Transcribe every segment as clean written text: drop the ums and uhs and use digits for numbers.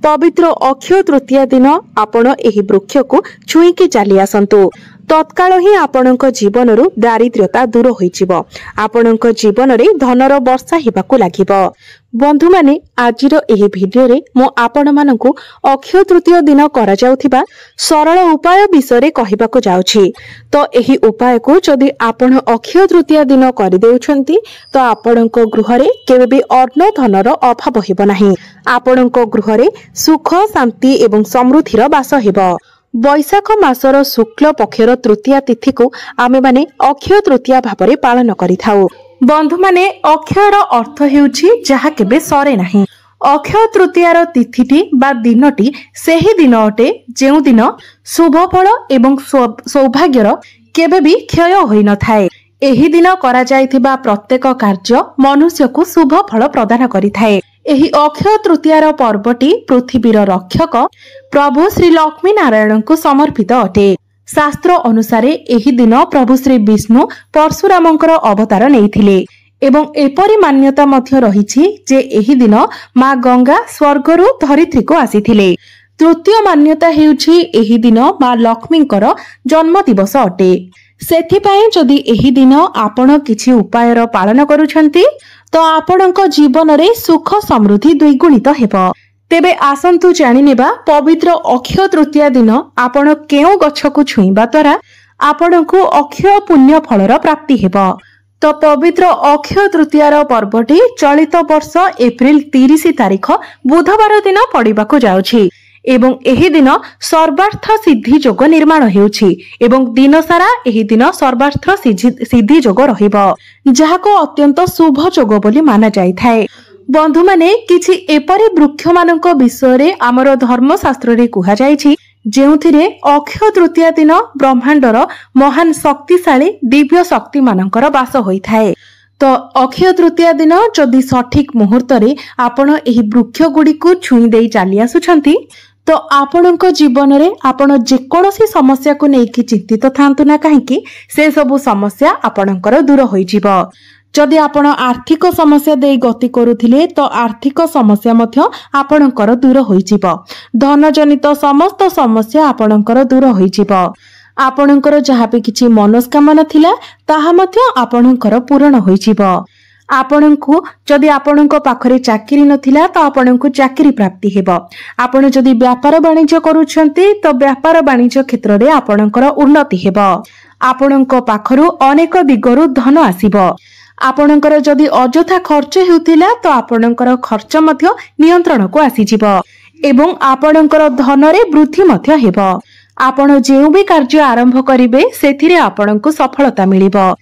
पवित्र अक्षय तृतीया दिन आपण एही वृक्ष को छुईकी चली आसंतु। तत्काल ही आपणक जीवन रु दारिद्र्यता दूर होइजिब। आपणक जीवन रे धनर वर्षा हेबाकू लागिब। बंधु माने आजिर एही भिडियो रे मो आपण मानकू अक्षय तृतीय दिन करा जाउथिबा सरल उपाय विषय रे कहिबाकू जाउछि। तो एही उपाय को जदि आपण अक्षय तृतीय दिन करि देउछंती तो आपणक गृह रे केबे भी अन्न धनर अभाव हेबो नाही। आपणक गृह रे सुख शांति एवं समृद्धिर वास हेबो। वैशाख मासर शुक्ल पक्षर तृतीया तिथि को आमे माने अक्षय तृतीया भाबरे पालन करिथाउ। बंधु माने अक्षयर अर्थ हेउछि जहा केबे सरे नाही। अक्षय तृतीयार तिथिटी बा दिनटी सेही दिन अटे जेउ दिन शुभ फल एवं सौभाग्यर केबे भी क्षय होई न थाए। एही दिन करा जायथिबा प्रत्येक कार्य मनुष्य को शुभ फल प्रदान करिथाए। एही अक्षय तृतीयार पर्वटी पृथ्वीर रक्षक प्रभु श्री लक्ष्मी नारायण को समर्पित अटे। शास्त्र अनुसार एही दिन प्रभु श्री विष्णु परशुरामंकर अवतार नेइथिले एवं एपरि मान्यता मध्य रहिछि जे एही दिन मां गंगा स्वर्गरु धरित्री को आसीथिले। तृतीय मान्यता हेउछि एही दिन मां लक्ष्मींकर जन्म दिवस अटे। सेथिपाई जदि एही दिन आपण किछि उपायर पालन करूछंती तो आपणक जीवन रे सुख समृद्धि द्विगुणित हेबो। तेबे आसंतु जानि नेबा पवित्र अक्षय तृतीया दिन आपण केउ गछ को छुईबा द्वारा आपणकु अक्षय पुण्य फलर प्राप्ति हेबो। तो पवित्र अक्षय तृतीयार पर्वटी चलित वर्ष एप्रिल 30 तारिख बुधवार दिन पड़िबाकू जाउछि एवं एही दिन सर्वार्थ सिद्धि जोग निर्माण हेउछि एवं दिन सारा एही दिन सर्वार्थ सिद्धि जोग रहिबो जाहाको अत्यंत शुभ जोग बोली माना जायथाय। बंधु माने किछि एपरि वृक्ष मानक विषय रे आमर धर्मशास्त्र रे कुहा जायछि जेउथिरे अक्षय तृतीया दिन ब्रह्मांडर महान शक्तिशाली दिव्य शक्ति मानकर वास होइथाय। तो अक्षय तृतीया दिन जदि सठिक मुहूर्त रे आपण एही वृक्ष गुडी को छुई देई चाली आसुछंती तो आपणक जीवन रे आपण जे कोनोसी समस्या को नेकी चिंतित थांतु ना काहेकि से सब समस्या आपणकर दूर होइजिबो। जदि आपण आर्थिक समस्या देई गति करूथिले तो आर्थिक समस्या मध्य आपणकर दूर होइजिबो। धन जनित समस्त समस्या आपणकर दूर होइजिबो। आपणकर जहा भी किछि मनस्कामना थिला ताहा मध्य आपणकर पूर्ण होइजिबो। आपणको जदि आपणको पाखरे चाकरी नथिला तो आपणको चाकरी प्राप्ति हेबो। आपण जदि व्यापार वाणिज्य करूछंती तो व्यापार वाणिज्य क्षेत्र रे आपणकर उन्नति हेबो। आपणको पाखरु अनेक दिगरु धन आसीबो। आपणकर जदि अजथा खर्च हेउथिला तो आपणकर खर्च मध्य नियंत्रण को आसी जिवो एवं आपणकर धन रे वृद्धि मध्य हेबो। आपण जेउ भी कार्य आरंभ करिवे सेथिरे आपणको सफलता मिलिबो।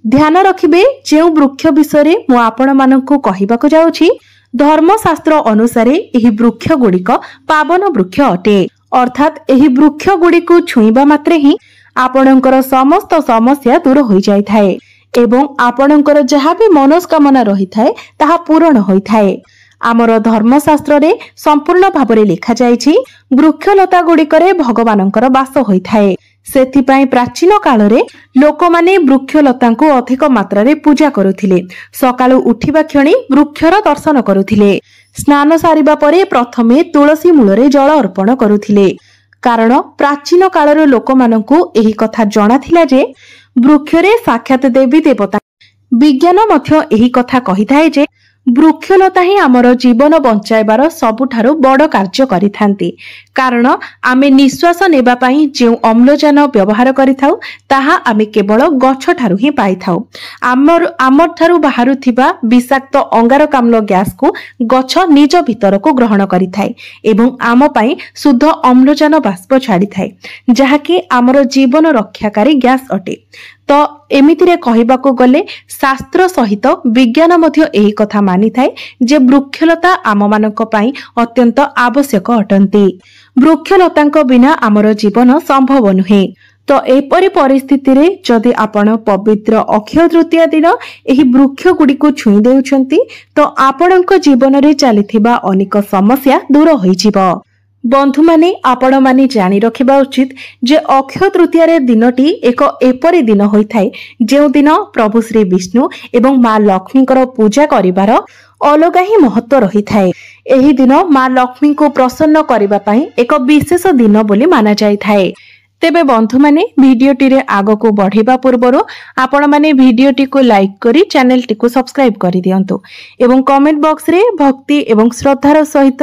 ध्यान रखिबे जेउ वृक्ष विषय रे मु आपण मानकु कहिबाकू जाउछि धर्मशास्त्र अनुसार एही वृक्ष गुडिक पावन वृक्ष अटे। अर्थात एही वृक्ष गुडिक छुईबा मात्रे ही आपणकर समस्त समस्या दूर होई जाय थाए एवं आपणकर जहा भी मनस्कामना रही थाए ताहा पूर्ण होई थाए। आमर धर्मशास्त्र रे संपूर्ण भाबरे लिखा जायछि वृक्षलता गुडिकरे भगवानंकर वास होई थाए। सेथिपाई प्राचीन काल रे लोकमाने वृक्षलतांको अधिक मात्रा रे पूजा करुथिले। सकाळु उठिबा क्षणी वृक्षर दर्शन करुथिले। स्नान सारिबा परे प्रथमे तुलसी मूलरे जल अर्पण करुथिले कारण प्राचीन कालर लोकमानंकु एही कथा जणा थिला जे वृक्षरे साक्षात देवी देवता। विज्ञान मध्य एही कथा कहिथाए जे वृक्षलता ही आमर जीवन बंचाइबार सबुठारु बड़ कार्य करिथांती कारण आमे निश्वास नेबा पई जे अम्लजान व्यवहार करिथाउ ताहा आमे केवल गछ ठारु ही पाइथाउ। आमर ठारु बाहरुथिबा विषाक्त अंगारकाम्ल गैस को गछ निज भीतर को ग्रहण करिथाय एवं आम पई शुद्ध अम्लजान बाष्प छाडिथाय जहाकि आमर जीवन रक्षाकारी गैस अटे। तो एमितिरे कहिबाकू गले शास्त्र सहित विज्ञान मध्य एही कथा मानि थाए जे वृक्षलता आम मानक पई अत्यंत आवश्यक अटंती। वृक्षलतांक बिना आमर जीवन संभव नुहे। तो एपरि परिस्थिति रे जदि आपण पवित्र अक्षय तृतीया दिन एही वृक्ष गुडी को छुई देउछंती तो आपणक जीवन रे चलिथिबा अनेक समस्या दूर होई जिवो। बंधु माने आपण माने जानि रखिबा उचित जे अक्षय तृतीया रे दिनटी एक एपरि दिन होइथाय जेउ दिन प्रभु श्री विष्णु एवं मां लक्ष्मीकर पूजा करिवार अलगा ही महत्व रही थाए। ଏହି ଦିନ ମା ଲକ୍ଷ୍ମୀଙ୍କୁ ପ୍ରସନ୍ନ କରିବା ପାଇଁ ଏକ ବିଶେଷ ଦିନ ବୋଲି ମାନା ଯାଇଥାଏ। ତେବେ ବନ୍ଧୁମାନେ ଭିଡିଓଟିରେ ଆଗକୁ ବଢିବା ପୂର୍ବରୁ ଆପଣମାନେ ଭିଡିଓଟିକୁ ଲାଇକ୍ କରି ଚ୍ୟାନେଲଟିକୁ ସବସ୍କ୍ରାଇବ କରିଦିଅନ୍ତୁ ଏବଂ କମେଣ୍ଟ ବକ୍ସରେ ଭକ୍ତି ଏବଂ ଶ୍ରଦ୍ଧାର ସହିତ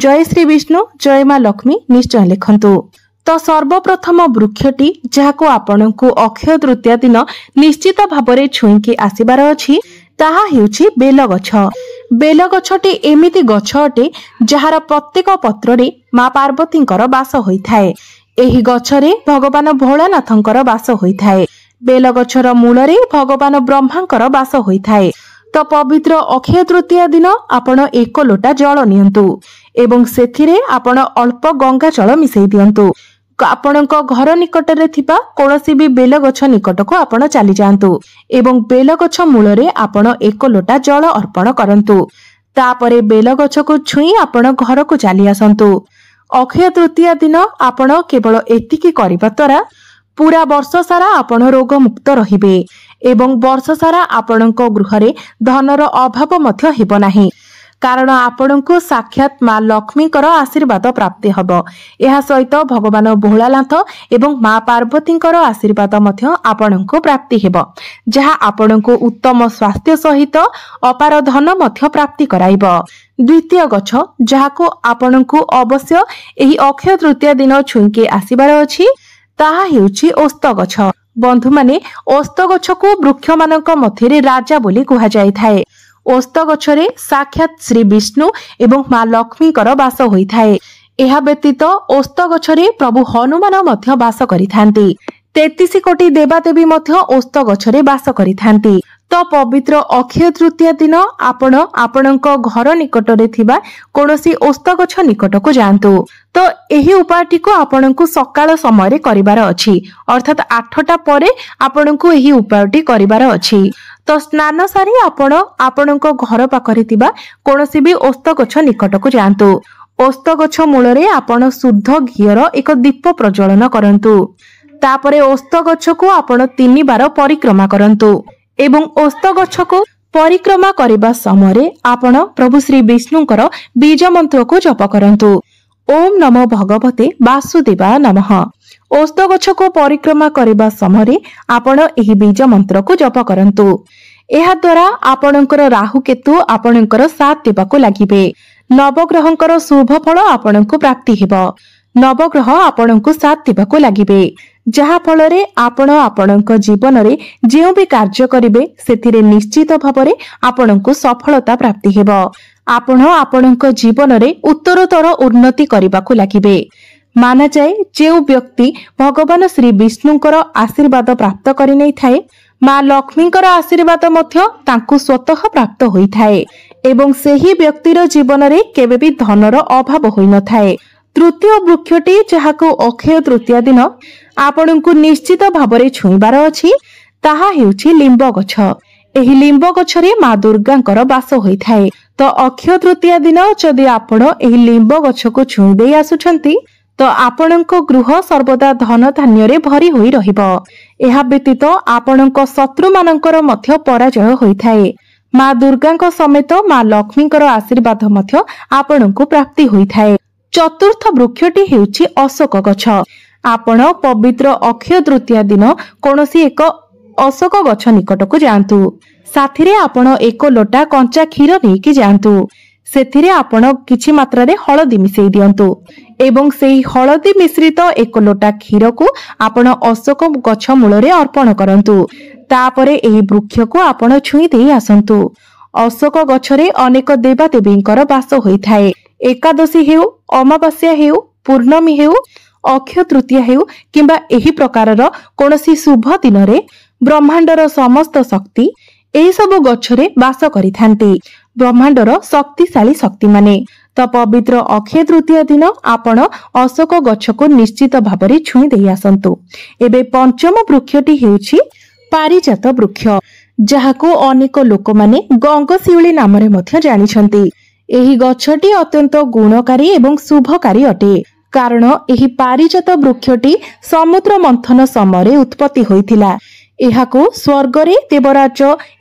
ଜୟ ଶ୍ରୀ ବିଷ୍ଣୁ ଜୟ ମା ଲକ୍ଷ୍ମୀ ନିଶ୍ଚୟ ଲେଖନ୍ତୁ। ତ ସର୍ବପ୍ରଥମ ବୃକ୍ଷଟି ଯାହାକୁ ଆପଣଙ୍କୁ ଅକ୍ଷୟ ତୃତୀୟା ଦିନ ନିଶ୍ଚିତ ଭାବରେ ଛୁଇଁକି ଆସିବାର ଅଛି ତାହା ହେଉଛି ବେଲଗଛ। ବେଲଗଛଟି ଏମିତି ଗଛ ଅଟେ ଯାହାର ପ୍ରତ୍ୟେକ ପତ୍ରରେ ମା ପାର୍ବତୀଙ୍କର ବାସ ହୋଇଥାଏ। ଏହି ଗଛରେ ଭଗବାନ ଭୋଳାନାଥଙ୍କର ବାସ ହୋଇଥାଏ। ବେଲଗଛର ମୂଳରେ ଭଗବାନ ବ୍ରହ୍ମାଙ୍କର ବାସ ହୋଇଥାଏ। ତ ପବିତ୍ର ଅକ୍ଷୟ ତୃତୀୟା ଦିନ ଆପଣ 1 ଲୋଟା ଜଳ ନିଅନ୍ତୁ ଏବଂ ସେଥିରେ ଆପଣ ଅଳ୍ପ ଗଙ୍ଗା ଜଳ ମିଶାଇ ଦିଅନ୍ତୁ। ଆପଣଙ୍କ ଘର ନିକଟରେ ଥିବା କୌଣସି ବି ବେଲଗଛ ନିକଟକୁ ଆପଣ ଚାଲି ଯାଆନ୍ତୁ ଏବଂ ବେଲଗଛ ମୂଳରେ ଆପଣ 1 ଲୋଟା ଜଳ ଅର୍ପଣ କରନ୍ତୁ। ତାପରେ ବେଲଗଛକୁ ଛୁଇଁ ଆପଣ ଘରକୁ ଚାଲି ଆସନ୍ତୁ। ଅକ୍ଷୟ ତୃତୀୟା ଦିନ ଆପଣ କେବଳ ଏତିକି କରିବା ଦ୍ୱାରା ପୁରା ବର୍ଷ ସାରା ଆପଣ ରୋଗମୁକ୍ତ ରହିବେ ଏବଂ ବର୍ଷ ସାରା ଆପଣଙ୍କ ଗୃହରେ ଧନର ଅଭାବ ମଧ୍ୟ ହେବ ନାହିଁ, କାରଣ ଆପଣଙ୍କୁ ସାକ୍ଷାତ ମା ଲକ୍ଷ୍ମୀଙ୍କର ଆଶୀର୍ବାଦ ପ୍ରାପ୍ତି ହେବ। ଏହା ସହିତ ଭଗବାନ ଭୋଳାନାଥ ଏବଂ ମା ପାର୍ବତୀଙ୍କର ଆଶୀର୍ବାଦ ମଧ୍ୟ ଆପଣଙ୍କୁ ପ୍ରାପ୍ତି ହେବ, ଯାହା ଆପଣଙ୍କୁ ଉତ୍ତମ ସ୍ୱାସ୍ଥ୍ୟ ସହିତ ଅପାର ଧନ ମଧ୍ୟ ପ୍ରାପ୍ତି କରାଇବ। ଦ୍ୱିତୀୟ ଗଛ ଯାହାକୁ ଆପଣଙ୍କୁ ଅବଶ୍ୟ ଏହି ଅକ୍ଷୟ ତୃତୀୟା ଦିନ ଛୁଇଁକି ଆସିବାର ଅଛି ତାହା ହେଉଛି ଓସ୍ତ ଗଛ। ବନ୍ଧୁମାନେ, ଓସ୍ତ ଗଛକୁ ବୃକ୍ଷମାନଙ୍କ ମଧ୍ୟରେ ରାଜା ବୋଲି କୁହାଯାଇଥାଏ। ଓସ୍ତ ଗଛରେ ସାକ୍ଷାତ ଶ୍ରୀ ବିଷ୍ଣୁ ଏବଂ ମା ଲକ୍ଷ୍ମୀଙ୍କର ବାସ ହୋଇଥାଏ। ଏହା ବ୍ୟତୀତ ଓସ୍ତ ଗଛରେ ପ୍ରଭୁ ହନୁମାନ ମଧ୍ୟ ବାସ କରିଥାନ୍ତି। 33 କୋଟି ଦେବାଦେବୀ ମଧ୍ୟ ଓସ୍ତ ଗଛରେ ବାସ କରିଥାନ୍ତି। ତ ପବିତ୍ର ଅକ୍ଷୟ ତୃତୀୟା ଦିନ ଆପଣ ଆପଣଙ୍କ ଘର ନିକଟରେ ଥିବା କୌଣସି ଓସ୍ତ ଗଛ ନିକଟକୁ ଯାଆନ୍ତୁ। ତ ଏହି ଉପାୟଟିକୁ ଆପଣଙ୍କୁ ସକାଳ ସମୟରେ କରିବାର ଅଛି, ଅର୍ଥାତ୍ 8ଟା ପରେ ଆପଣଙ୍କୁ ଏହି ଉପାୟଟି କରିବାର ଅଛି। ତ ସ୍ନାନ ସାରି ଆପଣ ଆପଣଙ୍କ ଘର ପାଖରେ ଥିବା କୌଣସି ବି ଓସ୍ତ ଗଛ ନିକଟକୁ ଯାଆନ୍ତୁ। ଓସ୍ତ ଗଛ ମୂଳରେ ଆପଣ ଶୁଦ୍ଧ ଘିଅର ଏକ ଦୀପ ପ୍ରଜ୍ୱଳନ କରନ୍ତୁ। ତାପରେ ଓସ୍ତ ଗଛକୁ ଆପଣ 3 ବାର ପରିକ୍ରମା କରନ୍ତୁ ଏବଂ ଓସ୍ତ ଗଛକୁ ପରିକ୍ରମା କରିବା ସମୟରେ ଆପଣ ପ୍ରଭୁ ଶ୍ରୀ ବିଷ୍ଣୁଙ୍କର ବୀଜ ମନ୍ତ୍ରକୁ ଜପ କରନ୍ତୁ। ଓಂ ନମୋ ଭଗବତେ ବାସୁଦେବାୟ ନମଃ। ଓସ୍ତ ଗଛକୁ ପରିକ୍ରମା କରିବା ସମୟରେ ଆପଣ ଏହି ବୀଜ ମନ୍ତ୍ରକୁ ଜପ କରନ୍ତୁ। ଏହା ଦ୍ୱାରା ଆପଣଙ୍କର ରାହୁ କେତୁ ଆପଣଙ୍କର ସାଥ ଦେବାକୁ ଲାଗିବେ। ନବଗ୍ରହଙ୍କର ଶୁଭ ଫଳ ଆପଣଙ୍କୁ ପ୍ରାପ୍ତି ହେବ। ନବଗ୍ରହ ଆପଣଙ୍କୁ ସାଥ ଦେବାକୁ ଲାଗିବେ, ଯାହା ଫଳରେ ଆପଣ ଆପଣଙ୍କ ଜୀବନରେ ଯେଉଁ ବି କାର୍ଯ୍ୟ କରିବେ ସେଥିରେ ନିଶ୍ଚିତ ଭାବରେ ଆପଣଙ୍କୁ ସଫଳତା ପ୍ରାପ୍ତି ହେବ। ଆପଣ ଆପଣଙ୍କ ଜୀବନରେ ଉତ୍ତରୋତ୍ତର ଉନ୍ନତି କରିବାକୁ ଲାଗିବେ। ମାନାଯାଏ ଯେଉଁ ବ୍ୟକ୍ତି ଭଗବାନ ଶ୍ରୀ ବିଷ୍ଣୁଙ୍କର ଆଶୀର୍ବାଦ ପ୍ରାପ୍ତ କରିନେଇଥାଏ, ମା ଲକ୍ଷ୍ମୀଙ୍କର ଆଶୀର୍ବାଦ ମଧ୍ୟ ତାଙ୍କୁ ସ୍ୱତଃ ପ୍ରାପ୍ତ ହୋଇଥାଏ ଏବଂ ସେହି ବ୍ୟକ୍ତିର ଜୀବନରେ କେବେ ବି ଧନର ଅଭାବ ହୋଇନଥାଏ। ତୃତୀୟ ବୃକ୍ଷଟି ଯାହାକୁ ଅକ୍ଷୟ ତୃତୀୟା ଦିନ ଆପଣଙ୍କୁ ନିଶ୍ଚିତ ଭାବରେ ଛୁଇଁବାର ଅଛି ତାହା ହେଉଛି ଲିମ୍ବ ଗଛ। ଏହି ଲିମ୍ବ ଗଛରେ ମା ଦୁର୍ଗାଙ୍କର ବାସ ହୋଇଥାଏ। ତ ଅକ୍ଷୟ ତୃତୀୟା ଦିନ ଯଦି ଆପଣ ଏହି ଲିମ୍ବ ଗଛକୁ ଛୁଇଁ ଦେଇ ଆସୁଛନ୍ତି ତ ଆପଣଙ୍କ ଗୃହ ସର୍ବଦା ଧନ ଧାନ୍ୟରେ ଭରି ହୋଇ ରହିବ। ଏହା ବ୍ୟତୀତ ଆପଣଙ୍କ ଶତ୍ରୁମାନଙ୍କର ମଧ୍ୟ ପରାଜୟ ହୋଇଥାଏ। ମା ଦୁର୍ଗାଙ୍କ ସମେତ ମା ଲକ୍ଷ୍ମୀଙ୍କର ଆଶୀର୍ବାଦ ମଧ୍ୟ ଆପଣଙ୍କୁ ପ୍ରାପ୍ତି ହୋଇଥାଏ। ଚତୁର୍ଥ ବୃକ୍ଷଟି ହେଉଛି ଅଶୋକ ଗଛ। ଆପଣ ପବିତ୍ର ଅକ୍ଷୟ ତୃତୀୟା ଦିନ କୌଣସି ଏକ ଅଶୋକ ଗଛ ନିକଟକୁ ଯାଆନ୍ତୁ। ସାଥିରେ ଆପଣ 1 ଲୋଟା କଞ୍ଚା କ୍ଷୀର ନେଇକି ଯାଆନ୍ତୁ। ସେଥିରେ ଆପଣ କିଛି ମାତ୍ରାରେ ହଳଦୀ ମିଶାଇ ଦିଅନ୍ତୁ ଏବଂ ସେହି ହଳଦୀ ମିଶ୍ରିତ 1 ଲୋଟା କ୍ଷୀରକୁ ଆପଣ ଅଶୋକ ଗଛ ମୂଳରେ ଅର୍ପଣ କରନ୍ତୁ। ତାପରେ ଏହି ବୃକ୍ଷକୁ ଆପଣ ଛୁଇଁ ଦେଇ ଆସନ୍ତୁ। ଅଶୋକ ଗଛରେ ଅନେକ ଦେବାଦେବୀଙ୍କର ବାସ ହୋଇଥାଏ। ଏକାଦଶୀ ହେଉ, ଅମାବାସ୍ୟା ହେଉ, ପୂର୍ଣ୍ଣମୀ ହେଉ, ଅକ୍ଷୟ ତୃତୀୟା ହେଉ କିମ୍ବା ଏହି ପ୍ରକାରର କୌଣସି ଶୁଭ ଦିନରେ ବ୍ରହ୍ମାଣ୍ଡର ସମସ୍ତ ଶକ୍ତି ଏହି ସବୁ ଗଛରେ ବାସ କରିଥାନ୍ତି। ବ୍ରହ୍ମାଣ୍ଡର ଶକ୍ତିଶାଳୀ ଶକ୍ତିମାନେ। ତ ପବିତ୍ର ଅକ୍ଷୟ ତୃତୀୟା ଦିନ ଆପଣ ଅଶୋକ ଗଛକୁ ନିଶ୍ଚିତ ଭାବରେ ଛୁଇଁ ଦେଇ ଆସନ୍ତୁ। ଏବେ ପଞ୍ଚମ ବୃକ୍ଷଟି ହେଉଛି ପାରିଜାତ ବୃକ୍ଷ, ଯାହାକୁ ଅନେକ ଲୋକମାନେ ଗଙ୍ଗଶିଉଳି ନାମରେ ମଧ୍ୟ ଜାଣିଛନ୍ତି। ଏହି ଗଛଟି ଅତ୍ୟନ୍ତ ଗୁଣକାରୀ ଏବଂ ଶୁଭକାରୀ ଅଟେ, କାରଣ ଏହି ପାରିଜାତ ବୃକ୍ଷଟି ସମୁଦ୍ର ମନ୍ଥନ ସମୟରେ ଉତ୍ପତ୍ତି ହୋଇଥିଲା। ଏହାକୁ ସ୍ୱର୍ଗରେ ଦେବରାଜ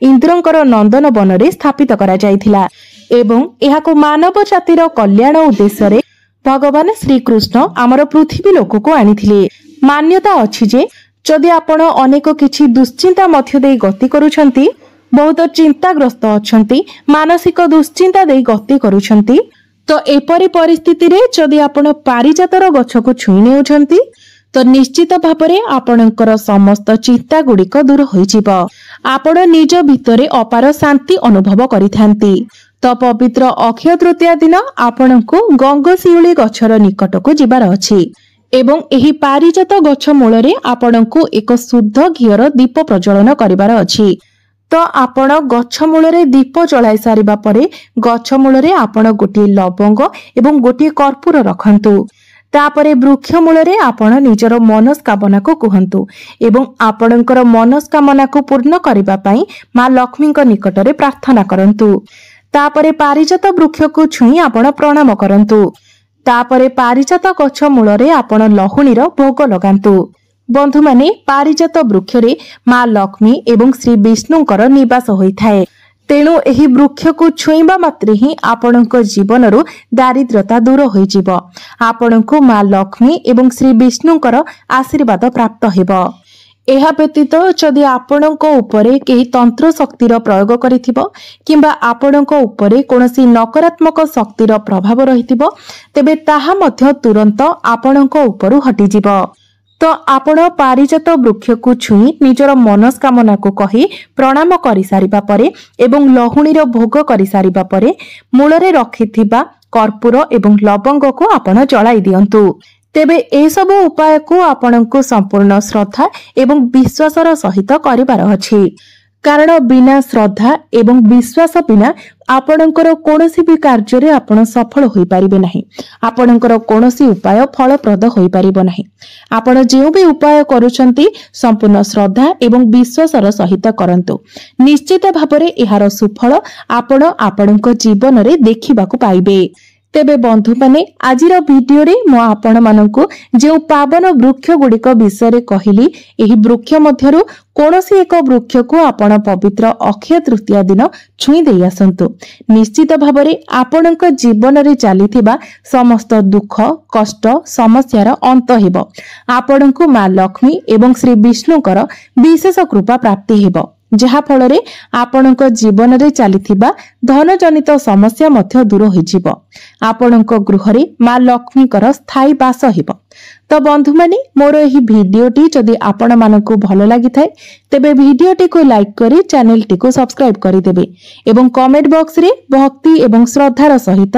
ଇନ୍ଦ୍ରଙ୍କର ନନ୍ଦନ ବନରେ ସ୍ଥାପିତ କରାଯାଇଥିଲା। एवं एहाको मानव जातिर कल्याण उद्देश्य रे भगवान श्रीकृष्ण आमर पृथ्वी लोक को आनिथिले। मान्यता अछि जे जदि आपण अनेक किछि दुश्चिंता मध्य देई गति करूछंती, बहुत चिंताग्रस्त अछंती, मानसिक दुश्चिंता देई गति करूछंती, तो एपरी परिस्थिति रे जदि आपण पारिजातर गछ को छुई नेउछंती तो निश्चित भाବରେ आपणकर समस्त चिंता गुड़िक दूर होइजिब। आपण निज भितरे अपार शांति अनुभव करिथांती। तो पवित्र अक्षय तृतीया दिन आपणको गंगशिउली गछर निकट को जिबार अछि एवं एही पारिजात गछ मूलरे आपणको एक शुद्ध घियर दीप प्रज्वलन करिबार अछि। तो आपण गछ मूलरे दीप जलाई सारिबा परे गछ मूलरे आपण गोटे लवंग एवं गोटे कर्पूर रखंतु। तापरे वृक्ष मूलरे आपण निजर मनस्कामना को कहंतु एवं आपणकर मनस्कामना को पूर्ण करिबा पई मां लक्ष्मी निकटरे प्रार्थना करंतु। तापरे पारिजात वृक्ष को छुई आपण प्रणाम करंतु। तापरे पारिजात गछ मूलरे आपण लहुणीर भोग लगांतु। बंधु माने पारिजात वृक्ष रे मां लक्ष्मी एवं श्री विष्णुंकर निवास होइथाए। तेणु एही वृक्ष को छुईबा मात्रे ही आपणक जीवनरु दारिद्र्यता दूर होइजिब। आपणको मां लक्ष्मी एवं श्री विष्णुंकर आशीर्वाद प्राप्त हेबो। एहा व्यतीत जदि आपणक उपरे केही तंत्र शक्तिर प्रयोग करिथिबो किंबा आपणक उपरे कोनोसी नकारात्मक शक्तिर प्रभाव रहिथिबो तेबे ताहा मध्य तुरंत आपणक उपरु हटिजिबो। तो आपण पारिजात वृक्ष को छुई निजर मनस्कामना को कही प्रणाम करि सारिबा परे एवं लहुणीर भोग करि सारिबा परे मूलरे रखिथिबा कर्पूर एवं लवंग को आपण जलाई दियंतु। तेबे ए सब उपाय को आपणको संपूर्ण श्रद्धा एवं विश्वासर सहित करिबार अछि। कारण बिना श्रद्धा एवं विश्वास बिना आपणकर कोनोसी भी कार्य रे आपण सफल होई परिबे नाही। आपणकर कोनोसी उपाय फलप्रद होई परिबो नाही। आपण जेउ भी उपाय करूछंती संपूर्ण श्रद्धा एवं विश्वासर सहित करंतु। निश्चित भाबरे एहार सुफल आपण आपणक जीवन रे देखिबाकू पाइबे। तेबे बंधु माने आजिर वीडियो रे मो आपण मानकू जे पावन वृक्ष गुड़िक विषय कहिली एही वृक्ष मध्यरु कोनोसी एक वृक्ष को आपण पवित्र अक्षय तृतीया दिन छुई देई आसंतु। निश्चित भाबरे आपणक जीवन रे चालिथिबा समस्त दुख कष्ट समस्यार अंत हेबो। आपणकू मां लक्ष्मी एवं श्री विष्णुकर विशेष कृपा प्राप्ति हेबो, जहा फलरे आपणक जीवन रे चालिथिबा धन जनित समस्या मध्य दूर होइजिबो। आपणक गृह रे मां लक्ष्मीकर स्थायी वास हेबो। तो बंधु माने मोर एही भिडियोटी जदि आपण मानकू भलो लागि थाए तेबे भिडियोटी को लाइक करी चैनल टी को सब्सक्राइब करि देबे एवं कमेंट बॉक्स रे भक्ति एवं श्रद्धार सहित